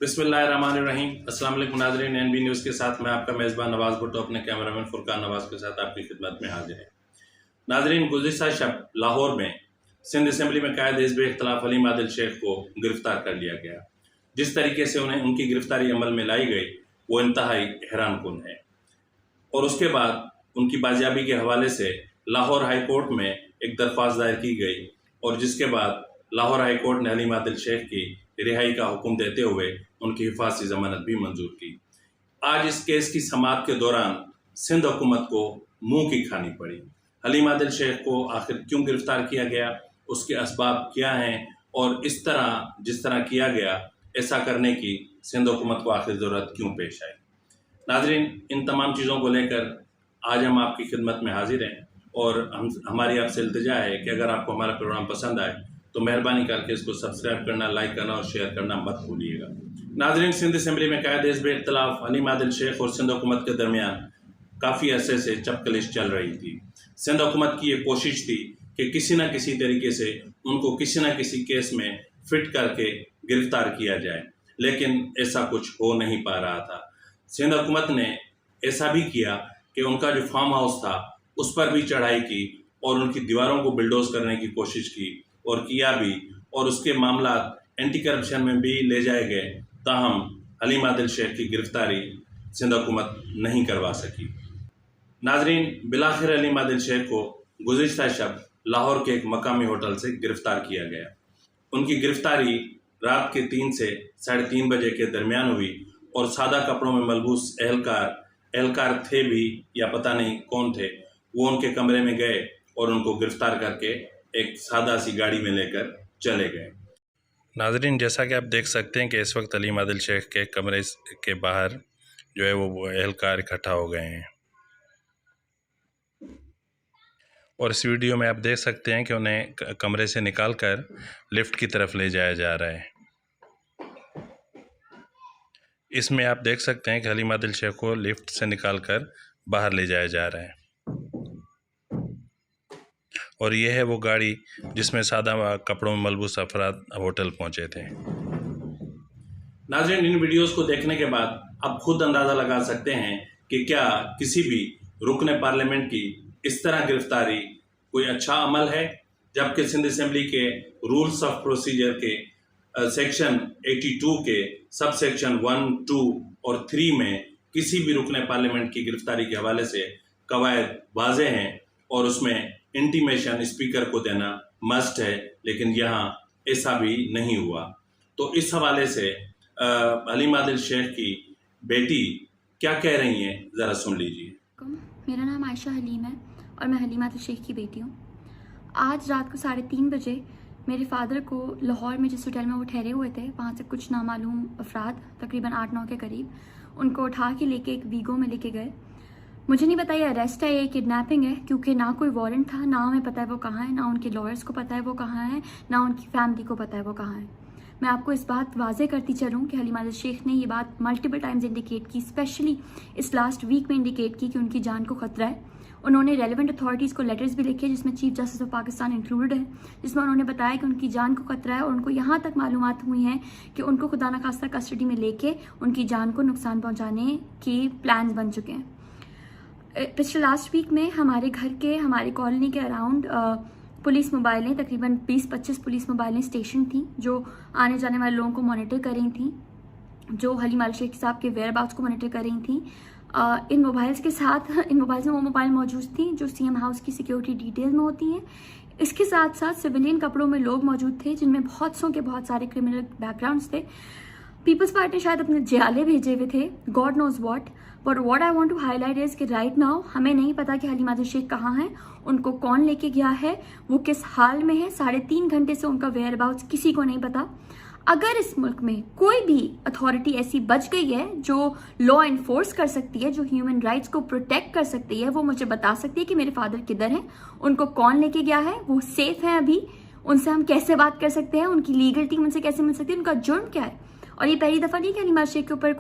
بسم اللہ الرحمن الرحیم۔ السلام علیکم ناظرین، این بی نیوز کے ساتھ میں آپ کا میزبان نواز بھٹو اپنے کیمرامین فرقان نواز کے ساتھ آپ کی خدمت میں حاضر ہے۔ ناظرین، گزشتہ شب لاہور میں سندھ اسمبلی میں قائد حزب اختلاف حلیم عادل شیخ کو گرفتار کر لیا گیا۔ جس طریقے سے ان کی گرفتاری عمل میں لائی گئی وہ انتہائی حیران کن ہے، اور اس کے بعد ان کی بازیابی کے حوالے سے لاہور ہائی کورٹ میں ایک درخواست دائر کی گئی، اور جس کے بعد لاہور ہائی کورٹ نے حلیم عادل شیخ کی رہائی کا حکم دیتے ہوئے ان کی حفاظتی ضمانت بھی منظور کی۔ آج اس کیس کی سماعت کے دوران سندھ حکومت کو منہ کی کھانی پڑی۔ حلیم عادل شیخ کو آخر کیوں گرفتار کیا گیا، اس کے اسباب کیا ہیں، اور اس طرح جس طرح کیا گیا ایسا کرنے کی سندھ حکومت کو آخر ضرورت کیوں پیش آئی۔ ناظرین، ان تمام چیزوں کو لے کر آج ہم آپ کی خدمت میں حاضر ہیں، اور ہماری آپ سے التجا ہے کہ اگر آپ کو ہمارا پروگرام پسند آئے تو مہربانی کر کے اس کو سبسکرائب کرنا، لائک کرنا اور شیئر کرنا مت بھولیے گا۔ ناظرین، سندھ اسمبلی میں قائد حزب اختلاف حلیم عادل شیخ اور سندھ حکومت کے درمیان کافی عرصے سے چپکلش چل رہی تھی۔ سندھ حکومت کی یہ کوشش تھی کہ کسی نہ کسی طریقے سے ان کو کسی نہ کسی کیس میں فٹ کر کے گرفتار کیا جائے، لیکن ایسا کچھ ہو نہیں پا رہا تھا۔ سندھ حکومت نے ایسا بھی کیا کہ ان کا جو فارم ہاؤس تھا اس پر بھی چڑھائی کی اور ان کی دیواروں کو بلڈوز کرنے کی کوشش کی، اور کیا بھی، اور اس کے معاملات اینٹی کرپشن میں بھی لے جائے گئے، تاہم حلیم عادل شیخ کی گرفتاری سندھ حکومت نہیں کروا سکی۔ ناظرین، بالآخر حلیم عادل شیخ کو گزشتہ شب لاہور کے ایک مقامی ہوٹل سے گرفتار کیا گیا۔ ان کی گرفتاری رات کے 3 سے 3:30 بجے کے درمیان ہوئی، اور سادہ کپڑوں میں ملبوس اہلکار تھے بھی یا پتہ نہیں کون تھے، وہ ان کے کمرے میں گئے اور ان کو گرفتار کر کے ایک سادہ سی گاڑی میں لے کر چلے گئے۔ ناظرین، جیسا کہ آپ دیکھ سکتے ہیں کہ اس وقت حلیم عادل شیخ کے کمرے کے باہر جو ہے وہ اہلکار اکٹھا ہو گئے ہیں، اور اس ویڈیو میں آپ دیکھ سکتے ہیں کہ انہیں کمرے سے نکال کر لفٹ کی طرف لے جایا جا رہا ہے۔ اس میں آپ دیکھ سکتے ہیں کہ حلیم عادل شیخ کو لفٹ سے نکال کر باہر لے جایا جا رہا ہے، اور یہ ہے وہ گاڑی جس میں سادہ کپڑوں میں ملبوس افراد ہوٹل پہنچے تھے۔ ناظرین، ان ویڈیوز کو دیکھنے کے بعد آپ خود اندازہ لگا سکتے ہیں کہ کیا کسی بھی رکن پارلیمنٹ کی اس طرح گرفتاری کوئی اچھا عمل ہے، جبکہ سندھ اسمبلی کے رولز آف پروسیجر کے سیکشن 82 کے سب سیکشن 1، 2 اور 3 میں کسی بھی رکن پارلیمنٹ کی گرفتاری کے حوالے سے قواعد واضح ہیں، اور اس میں انٹیمیشن اسپیکر کو دینا مسٹ ہے، لیکن یہاں ایسا بھی نہیں ہوا۔ تو اس حوالے سے حلیم عادل شیخ کی بیٹی کیا کہہ رہی ہیں، ذرا سن لیجیے۔ میرا نام عائشہ حلیم ہے اور میں حلیم عادل شیخ کی بیٹی ہوں۔ آج رات کو 3:30 بجے میرے فادر کو لاہور میں جس ہوٹل میں وہ ٹھہرے ہوئے تھے، وہاں سے کچھ نامعلوم افراد تقریباً 8-9 کے قریب ان کو اٹھا کے لے کے ایک ویگو میں لے کے گئے۔ مجھے نہیں پتا یہ اریسٹ ہے یا کڈنیپنگ ہے، کیونکہ نہ کوئی وارنٹ تھا، نہ ہمیں پتہ ہے وہ کہاں ہے، نہ ان کے لائرس کو پتہ ہے وہ کہاں ہیں، نہ ان کی فیملی کو پتہ ہے وہ کہاں ہے۔ میں آپ کو اس بات واضح کرتی چلوں کہ حلیم عادل شیخ نے یہ بات ملٹیپل ٹائمز انڈیکیٹ کی، اسپیشلی اس لاسٹ ویک میں انڈیکیٹ کی کہ ان کی جان کو خطرہ ہے۔ انہوں نے ریلیونٹ اتھارٹیز کو لیٹرز بھی لکھے جس میں چیف جسٹس آف پاکستان انکلوڈڈ ہے، جس میں انہوں نے بتایا کہ ان کی جان کو خطرہ ہے، اور ان کو یہاں تک معلومات ہوئی ہیں کہ ان کو خدا نخواستہ کسٹڈی میں لے کے ان کی جان کو نقصان پہنچانے کے پلانز بن چکے ہیں۔ پچھلے لاسٹ ویک میں ہمارے گھر کے، ہماری کالونی کے اراؤنڈ پولیس موبائلیں، تقریباً 20-25 پولیس موبائلیں اسٹیشن تھیں جو آنے جانے والے لوگوں کو مانیٹر کر رہی تھیں، جو حلیم عادل شیخ صاحب کے ویئر اباؤٹس کو مانیٹر کر رہی تھیں۔ ان موبائلز میں وہ موبائل موجود تھیں جو سی ایم ہاؤس کی سیکیورٹی ڈیٹیل میں ہوتی ہیں۔ اس کے ساتھ ساتھ سویلین کپڑوں میں لوگ موجود تھے جن میں بہت سارے کرمنل بیک گراؤنڈس تھے۔ پیپلز پارٹی شاید اپنے جیالے بھیجے ہوئے تھے، God knows what, but what I want to highlight is کہ رائٹ ناؤ ہمیں نہیں پتا کہ حلیم عادل شیخ کہاں ہیں، ان کو کون لے کے گیا ہے، وہ کس حال میں ہے۔ 3.5 گھنٹے سے ان کا ویئر اباؤٹس کسی کو نہیں پتا۔ اگر اس ملک میں کوئی بھی اتھارٹی ایسی بچ گئی ہے جو لا انفورس کر سکتی ہے، جو ہیومن رائٹس کو پروٹیکٹ کر سکتی ہے، وہ مجھے بتا سکتی ہے کہ میرے فادر کدھر ہیں، ان کو کون لے کے گیا ہے، وہ سیف ہیں ابھی، ان سے ہم کیسے بات کر سکتے ہیں، ان کی لیگل ٹیم ان سے کیسے مل سکتی ہے، ان کا جرم کیا ہے۔ اور یہ پہلی دفعہ نہیں کہ حلیم عادل شیخ کے اوپر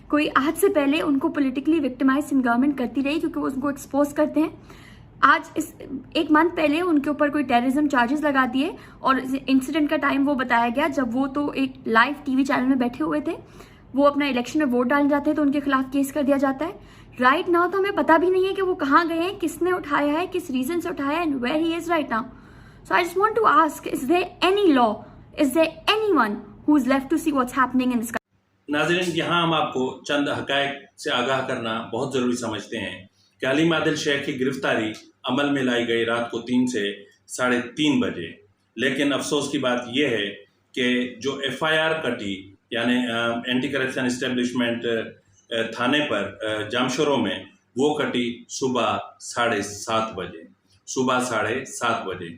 کوئی آج سے پہلے ان کو پولیٹیکلی وکٹمائز گورنمنٹ کرتی رہی، کیونکہ وہ ان کو ایکسپوز کرتے ہیں۔ آج اس ایک منتھ پہلے ان کے اوپر کوئی ٹیررزم چارجز لگا دیے اور انسیڈنٹ کا ٹائم وہ بتایا گیا جب وہ تو ایک لائیو ٹی وی چینل میں بیٹھے ہوئے تھے. وہ اپنا الیکشن میں ووٹ ڈالنے جاتے ہیں تو ان کے خلاف کیس کر دیا جاتا ہے. رائٹ ناؤ تو ہمیں پتہ بھی نہیں ہے کہ وہ کہاں گئے ہیں, کس نے اٹھایا ہے, کس ریزن سے اٹھایا ہے, and where he is right now. So I just want to ask, is there any law, is there any one who is left to see what's happening in this. ناظرین, یہاں ہم آپ کو چند حقائق سے آگاہ کرنا بہت ضروری سمجھتے ہیں کہ حلیم عادل شیخ کی گرفتاری عمل میں لائی گئی رات کو 3 سے 3:30 بجے. لیکن افسوس کی بات یہ ہے کہ جو ایف آئی آر کٹی, یعنی اینٹی کرپشن اسٹیبلشمنٹ تھانے پر جامشورو میں, وہ کٹی صبح 7:30 بجے. صبح 7:30 بجے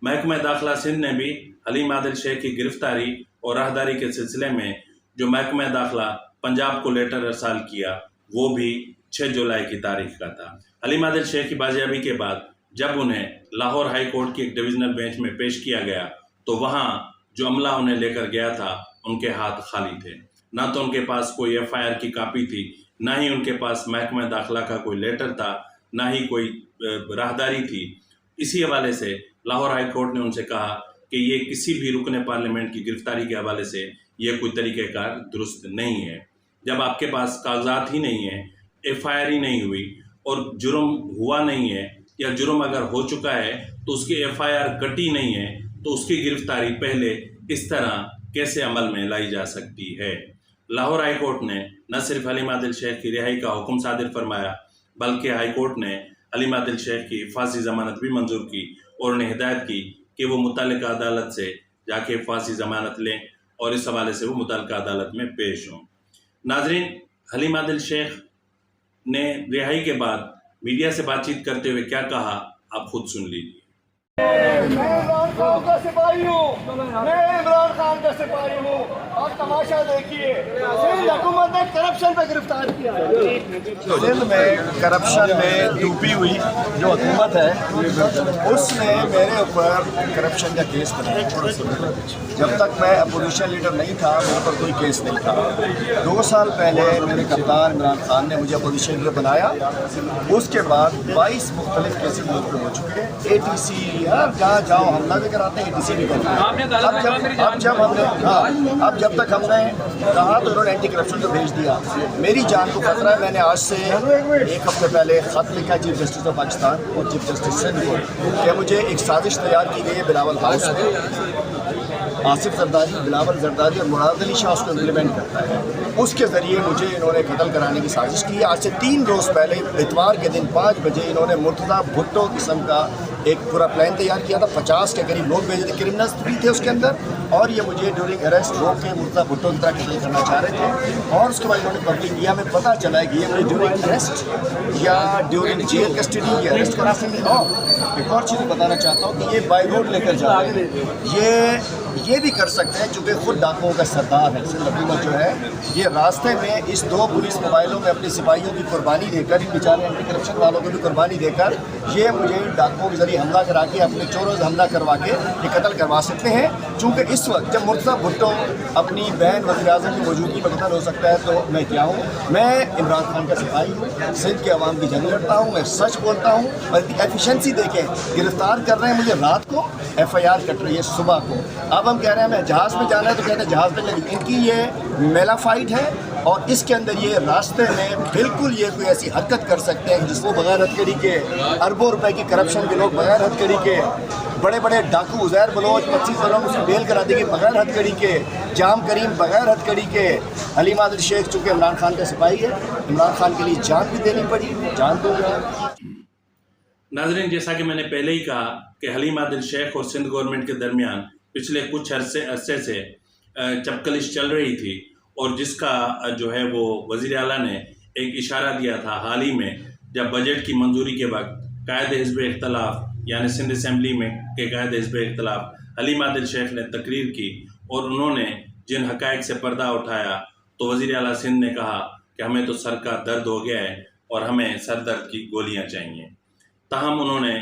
محکمہ داخلہ سندھ نے بھی حلیم عادل شیخ کی گرفتاری اور راہداری کے سلسلے میں جو محکمہ داخلہ پنجاب کو لیٹر ارسال کیا وہ بھی 6 جولائی کی تاریخ کا تھا. حلیم عادل شیخ کی بازیابی کے بعد جب انہیں لاہور ہائی کورٹ کی ایک ڈویژنل بینچ میں پیش کیا گیا تو وہاں جو عملہ انہیں لے کر گیا تھا ان کے ہاتھ خالی تھے. نہ تو ان کے پاس کوئی ایف آئی آر کی کاپی تھی, نہ ہی ان کے پاس محکمہ داخلہ کا کوئی لیٹر تھا, نہ ہی کوئی راہداری تھی. اسی حوالے سے لاہور ہائی کورٹ نے ان سے کہا کہ یہ کسی بھی رکن پارلیمنٹ کی گرفتاری کے حوالے سے یہ کوئی طریقہ کار درست نہیں ہے. جب آپ کے پاس کاغذات ہی نہیں ہیں, ایف آئی آر ہی نہیں ہوئی اور جرم ہوا نہیں ہے, یا جرم اگر ہو چکا ہے تو اس کی ایف آئی آر کٹی نہیں ہے, تو اس کی گرفتاری پہلے اس طرح کیسے عمل میں لائی جا سکتی ہے. لاہور ہائی کورٹ نے نہ صرف حلیم عادل شیخ کی رہائی کا حکم صادر فرمایا بلکہ ہائی کورٹ نے حلیم عادل شیخ کی پھانسی ضمانت بھی منظور کی اور انہیں ہدایت کی کہ وہ متعلقہ عدالت سے جا کے پھانسی ضمانت لیں اور اس حوالے سے وہ متعلقہ عدالت میں پیش ہوں. ناظرین, حلیم عادل شیخ نے رہائی کے بعد میڈیا سے بات چیت کرتے ہوئے کیا کہا آپ خود سن لیجیے. میں عمران خان کا سپاہی ہوں, میں عمران خان کا سپاہی ہوں. اور تماشا دیکھیے, سندھ حکومت نے کرپشن پہ گرفتار کیا ہے. سندھ میں کرپشن میں ڈوبی ہوئی جو حکومت ہے اس نے میرے اوپر کرپشن کا کیس بنایا. جب تک میں اپوزیشن لیڈر نہیں تھا میرے پر کوئی کیس نہیں تھا. 2 سال پہلے میرے کپتان عمران خان نے مجھے اپوزیشن لیڈر بنایا. اس کے بعد 22 مختلف کیسز مجھ پہ ہو چکے ہیں. اے ٹی سی جہاں جاؤ حملہ بھی کراتے ہیں, اے ٹی سی بھی کرتے ہیں. اب جب تک ہم نے کہا تو انہوں نے اینٹی کرپشن کو بھیج دیا. میری جان کو خطرہ ہے. میں نے آج سے 1 ہفتے پہلے خط لکھا چیف جسٹس آف پاکستان اور چیف جسٹس سندھ کو کہ مجھے ایک سازش تیار کی گئی ہے بلاول ہاؤس میں. آصف زرداری, بلاول زرداری اور مراد علی شاہ اس کو امپلیمنٹ کرتا ہے. اس کے ذریعے مجھے انہوں نے قتل کرانے کی سازش کی. آج سے 3 روز پہلے اتوار کے دن 5 بجے انہوں نے مرتضیٰ بھٹو قسم کا ایک پورا پلان تیار کیا تھا. 50 کے قریب لوگ بھیجے تھے, کرمنلز بھی تھے اس کے اندر, اور یہ مجھے ڈیورنگ اریسٹ روک کے مرتضیٰ بھٹو کی طرح قتل کرنا چاہ رہے تھے. اور اس کے بعد انہوں نے پبلک کیا میں پتہ چلا ہے کہ یہ مجھے ڈیورنگ اریسٹ یا ڈیورنگ جیل کسٹڈی یہ اریسٹ کرا سکتے ہیں. اور ایک اور چیز بتانا چاہتا ہوں کہ یہ بائی روڈ لے کر جا رہے ہیں. یہ بھی کر سکتے ہیں چونکہ خود ڈاکوؤں کا سردار ہے. سندھ حکومت جو ہے یہ راستے میں اس 2 پولیس موبائلوں میں اپنے سپاہیوں کی قربانی دے کر, ان بیچارے اینٹی کرپشن والوں کو بھی قربانی دے کر, یہ مجھے ڈاکوؤں کے ذریعے حملہ کرا کے اپنے چوروں سے حملہ کروا کے یہ قتل کروا سکتے ہیں. چونکہ اس وقت جب مرتضیٰ بھٹو اپنی بہن وزیر اعظم کی موجودگی میں قتل ہو سکتا ہے تو میں کیا ہوں. میں عمران خان کا سپاہی ہوں, سندھ کے عوام کی جنگ لڑتا ہوں, میں سچ بولتا ہوں. اور ایفیشنسی دیکھیں, گرفتار کر رہے ہیں مجھے رات کو, ایف آئی آر کٹ رہی ہے صبح کو. اب ہم کہہ رہے ہیں ہمیں جہاز میں جانا ہے تو کہتے ہیں جہاز میں لگی. ان کی یہ میلا فائٹ ہے اور اس کے اندر یہ راستے میں بالکل یہ کوئی ایسی حرکت کر سکتے ہیں جس کو بغیر ہتھکڑی کے اربوں روپے کی کرپشن کے لوگ بغیر ہتھکڑی کے, بڑے بڑے ڈاکو عزیر بلوچ 25 سالوں میں اسے بیل کرا دیں گے بغیر ہتھکڑی کے, جام کریم بغیر ہتھکڑی کے. حلیم عادل شیخ چونکہ عمران خان کا سپاہی ہے, عمران خان کے لیے جان بھی دینی پڑی, جان دوں گا. ناظرین, جیسا کہ میں نے پہلے ہی کہا کہ حلیم عادل شیخ اور سندھ گورنمنٹ کے درمیان پچھلے کچھ عرصے سے چپکلش چل رہی تھی, اور جس کا جو ہے وہ وزیر اعلیٰ نے ایک اشارہ دیا تھا حال ہی میں جب بجٹ کی منظوری کے وقت قائد حزب اختلاف یعنی سندھ اسمبلی میں کے قائد حزب اختلاف حلیم عادل شیخ نے تقریر کی اور انہوں نے جن حقائق سے پردہ اٹھایا تو وزیر اعلیٰ سندھ نے کہا کہ ہمیں تو سر کا درد ہو گیا ہے اور ہمیں سر درد کی گولیاں چاہیے. تاہم انہوں نے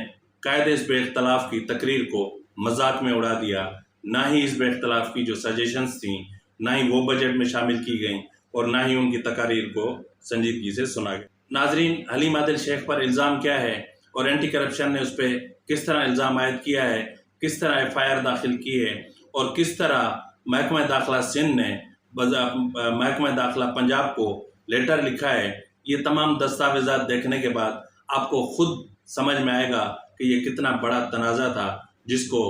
قائد حزب اختلاف کی تقریر کو مذاق میں اڑا دیا. نہ ہی حزب اختلاف کی جو سجیشنز تھیں نہ ہی وہ بجٹ میں شامل کی گئیں اور نہ ہی ان کی تقاریر کو سنجیدگی سے سنا گیا. ناظرین, حلیم عادل شیخ پر الزام کیا ہے اور اینٹی کرپشن نے اس پہ کس طرح الزام عائد کیا ہے، کس طرح FIR داخل کی ہے، اور کس طرح محکمہ داخلہ سندھ نے محکمہ داخلہ پنجاب کو لیٹر لکھا ہے، یہ تمام دستاویزات دیکھنے کے بعد آپ کو خود سمجھ میں آئے گا کہ یہ کتنا بڑا تنازع تھا جس کو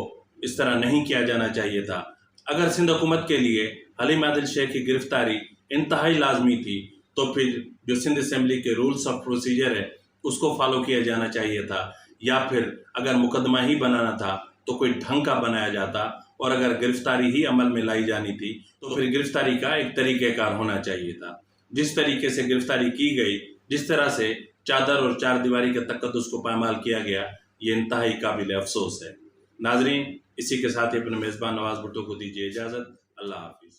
اس طرح نہیں کیا جانا چاہیے تھا۔ اگر سندھ حکومت کے لیے حلیم عادل شیخ کی گرفتاری انتہائی لازمی تھی تو پھر جو سندھ اسمبلی کے رولز آف پروسیجر ہے اس کو فالو کیا جانا چاہیے تھا، یا پھر اگر مقدمہ ہی بنانا تھا تو کوئی ڈھنگ کا بنایا جاتا، اور اگر گرفتاری ہی عمل میں لائی جانی تھی تو پھر گرفتاری کا ایک طریقہ کار ہونا چاہیے تھا۔ جس طریقے سے گرفتاری کی گئی، جس طرح سے چادر اور چار دیواری کے تقدس کو پامال کیا گیا، یہ انتہائی قابل افسوس ہے۔ ناظرین، اسی کے ساتھ ہی اپنے میزبان نواز بھٹو کو دیجیے اجازت۔ اللہ حافظ۔